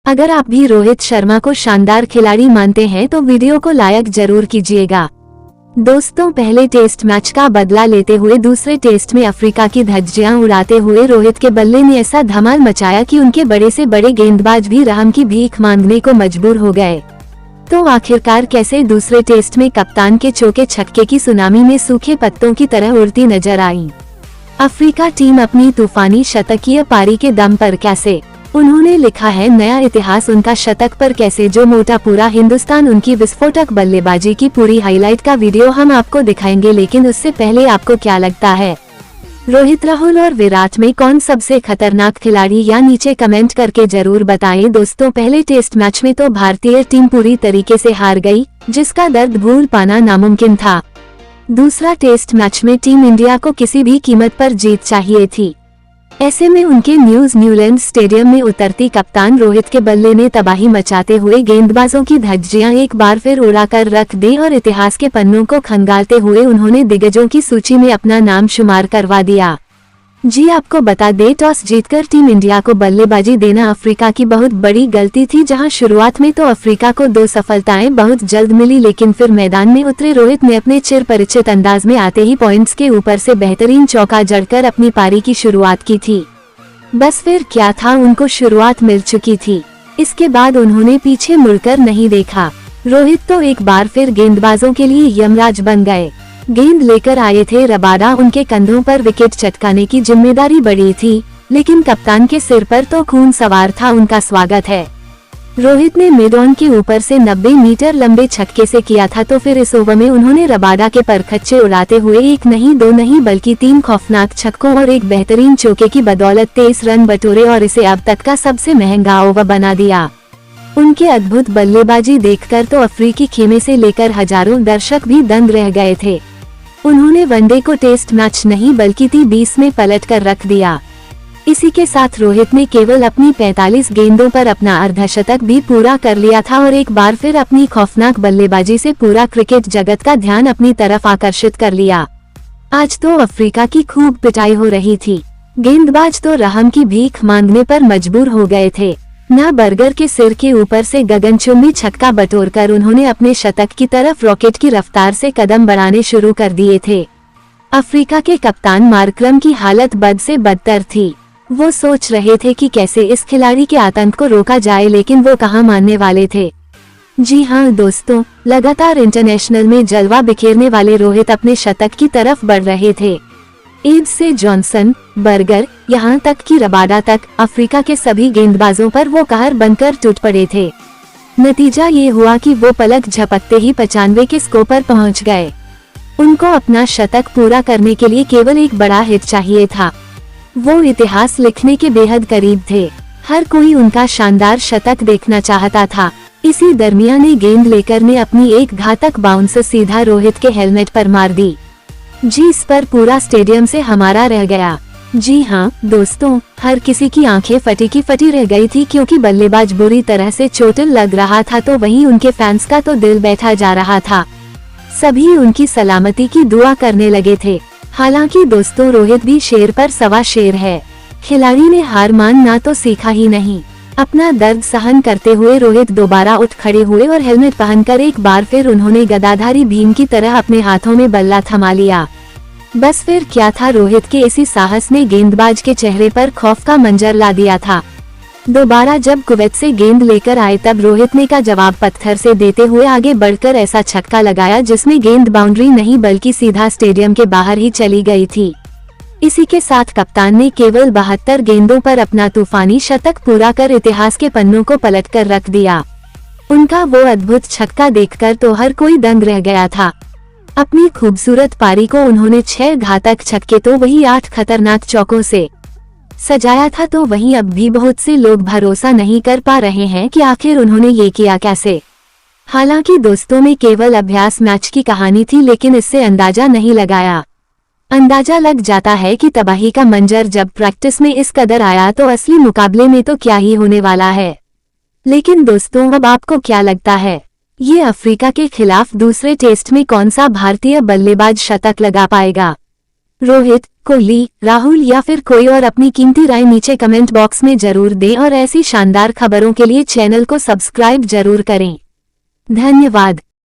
अगर आप भी रोहित शर्मा को शानदार खिलाड़ी मानते हैं तो वीडियो को लाइक जरूर कीजिएगा। दोस्तों, पहले टेस्ट मैच का बदला लेते हुए दूसरे टेस्ट में अफ्रीका की धज्जियां उड़ाते हुए रोहित के बल्ले ने ऐसा धमाल मचाया कि उनके बड़े से बड़े गेंदबाज भी रहम की भीख मांगने को मजबूर हो गए। तो आखिरकार कैसे दूसरे टेस्ट में कप्तान के चौके छक्के की सुनामी में सूखे पत्तों की तरह उड़ती नजर आई। अफ्रीका टीम अपनी तूफानी शतकीय पारी के दम पर कैसे, उन्होंने लिखा है नया इतिहास उनका शतक पर कैसे, जो मोटा पूरा हिंदुस्तान उनकी विस्फोटक बल्लेबाजी की पूरी हाईलाइट का वीडियो हम आपको दिखाएंगे। लेकिन उससे पहले आपको क्या लगता है, रोहित, राहुल और विराट में कौन सबसे खतरनाक खिलाड़ी, या नीचे कमेंट करके जरूर बताएं। दोस्तों, पहले टेस्ट मैच में तो भारतीय टीम पूरी तरीके से हार गई, जिसका दर्द भूल पाना नामुमकिन था। दूसरा टेस्ट मैच में टीम इंडिया को किसी भी कीमत पर जीत चाहिए थी। ऐसे में उनके न्यूजीलैंड स्टेडियम में उतरती कप्तान रोहित के बल्ले ने तबाही मचाते हुए गेंदबाजों की धज्जियां एक बार फिर उड़ाकर रख दी और इतिहास के पन्नों को खंगालते हुए उन्होंने दिग्गजों की सूची में अपना नाम शुमार करवा दिया। जी आपको बता दें, टॉस जीतकर टीम इंडिया को बल्लेबाजी देना अफ्रीका की बहुत बड़ी गलती थी। जहां शुरुआत में तो अफ्रीका को 2 सफलताएं बहुत जल्द मिली, लेकिन फिर मैदान में उतरे रोहित ने अपने चिर परिचित अंदाज में आते ही पॉइंट्स के ऊपर से बेहतरीन चौका जड़कर अपनी पारी की शुरुआत की थी। बस फिर क्या था, उनको शुरुआत मिल चुकी थी। इसके बाद उन्होंने पीछे मुड़कर नहीं देखा। रोहित तो एक बार फिर गेंदबाजों के लिए यमराज बन गए। गेंद लेकर आए थे रबाडा, उनके कंधों पर विकेट चटकाने की जिम्मेदारी बड़ी थी, लेकिन कप्तान के सिर पर तो खून सवार था। उनका स्वागत है। रोहित ने मिड ऑन के ऊपर से 90 मीटर लंबे छक्के से किया था, तो फिर इस ओवर में उन्होंने रबाडा के परखच्चे उड़ाते हुए 1 नहीं 2 नहीं बल्कि 3 खौफनाक छक्कों और एक बेहतरीन चौके की बदौलत 23 रन बटोरे और इसे अब तक का सबसे महंगा ओवर बना दिया। उनके अद्भुत बल्लेबाजी देखकर तो अफ्रीकी खेमे से लेकर हजारों दर्शक भी दंग रह गए थे। उन्होंने वनडे को टेस्ट मैच नहीं बल्कि T20 में पलट कर रख दिया। इसी के साथ रोहित ने केवल अपनी 45 गेंदों पर अपना अर्धशतक भी पूरा कर लिया था और एक बार फिर अपनी खौफनाक बल्लेबाजी से पूरा क्रिकेट जगत का ध्यान अपनी तरफ आकर्षित कर लिया। आज तो अफ्रीका की खूब पिटाई हो रही थी। गेंदबाज तो रहम की भीख मांगने पर मजबूर हो गए थे। ना बर्गर के सिर के ऊपर से गगनचुंबी छक्का बटोरकर उन्होंने अपने शतक की तरफ रॉकेट की रफ्तार से कदम बढ़ाने शुरू कर दिए थे। अफ्रीका के कप्तान मार्करम की हालत बद से बदतर थी। वो सोच रहे थे कि कैसे इस खिलाड़ी के आतंक को रोका जाए, लेकिन वो कहां मानने वाले थे। जी हां दोस्तों, लगातार इंटरनेशनल में जलवा बिखेरने वाले रोहित अपने शतक की तरफ बढ़ रहे थे। एब्स से जॉनसन, बर्गर, यहाँ तक कि रबाडा तक, अफ्रीका के सभी गेंदबाजों पर वो कहर बनकर टूट पड़े थे। नतीजा ये हुआ कि वो पलक झपकते ही 95 के स्कोर पर पहुंच गए। उनको अपना शतक पूरा करने के लिए केवल एक बड़ा हिट चाहिए था। वो इतिहास लिखने के बेहद करीब थे। हर कोई उनका शानदार शतक देखना चाहता था। इसी दरमियान गेंद लेकर ने अपनी एक घातक बाउंस सीधा रोहित के हेलमेट पर मार दी। जी इस पर पूरा स्टेडियम से हमारा रह गया। जी हाँ दोस्तों, हर किसी की आंखें फटी की फटी रह गई थी, क्योंकि बल्लेबाज बुरी तरह से चोटिल लग रहा था, तो वहीं उनके फैंस का तो दिल बैठा जा रहा था। सभी उनकी सलामती की दुआ करने लगे थे। हालांकि दोस्तों, रोहित भी शेर पर सवा शेर है। खिलाड़ी ने हार मानना तो सीखा ही नहीं। अपना दर्द सहन करते हुए रोहित दोबारा उठ खड़े हुए और हेलमेट पहनकर एक बार फिर उन्होंने गदाधारी भीम की तरह अपने हाथों में बल्ला थमा लिया। बस फिर क्या था, रोहित के इसी साहस ने गेंदबाज के चेहरे पर खौफ का मंजर ला दिया था। दोबारा जब कुवैत से गेंद लेकर आए तब रोहित ने का जवाब पत्थर से देते हुए आगे बढ़कर ऐसा छक्का लगाया जिसमें गेंद बाउंड्री नहीं बल्कि सीधा स्टेडियम के बाहर ही चली गई थी। इसी के साथ कप्तान ने केवल 72 गेंदों पर अपना तूफानी शतक पूरा कर इतिहास के पन्नों को पलट कर रख दिया। उनका वो अद्भुत छक्का देखकर तो हर कोई दंग रह गया था। अपनी खूबसूरत पारी को उन्होंने 6 घातक छक्के तो वही 8 खतरनाक चौकों से सजाया था, तो वहीं अब भी बहुत से लोग भरोसा नहीं कर पा रहे हैं कि आखिर उन्होंने ये किया कैसे। हालांकि दोस्तों में केवल अभ्यास मैच की कहानी थी, लेकिन इससे अंदाजा नहीं लगाया। अंदाजा लग जाता है कि तबाही का मंजर जब प्रैक्टिस में इस कदर आया तो असली मुकाबले में तो क्या ही होने वाला है। लेकिन दोस्तों, अब आपको क्या लगता है, ये अफ्रीका के खिलाफ दूसरे टेस्ट में कौन सा भारतीय बल्लेबाज शतक लगा पाएगा? रोहित, कोहली, राहुल या फिर कोई और अपनी कीमती राय नीचे कमेंट बॉक्स में जरूर दें और ऐसी शानदार खबरों के लिए चैनल को सब्सक्राइब जरूर करें। धन्यवाद।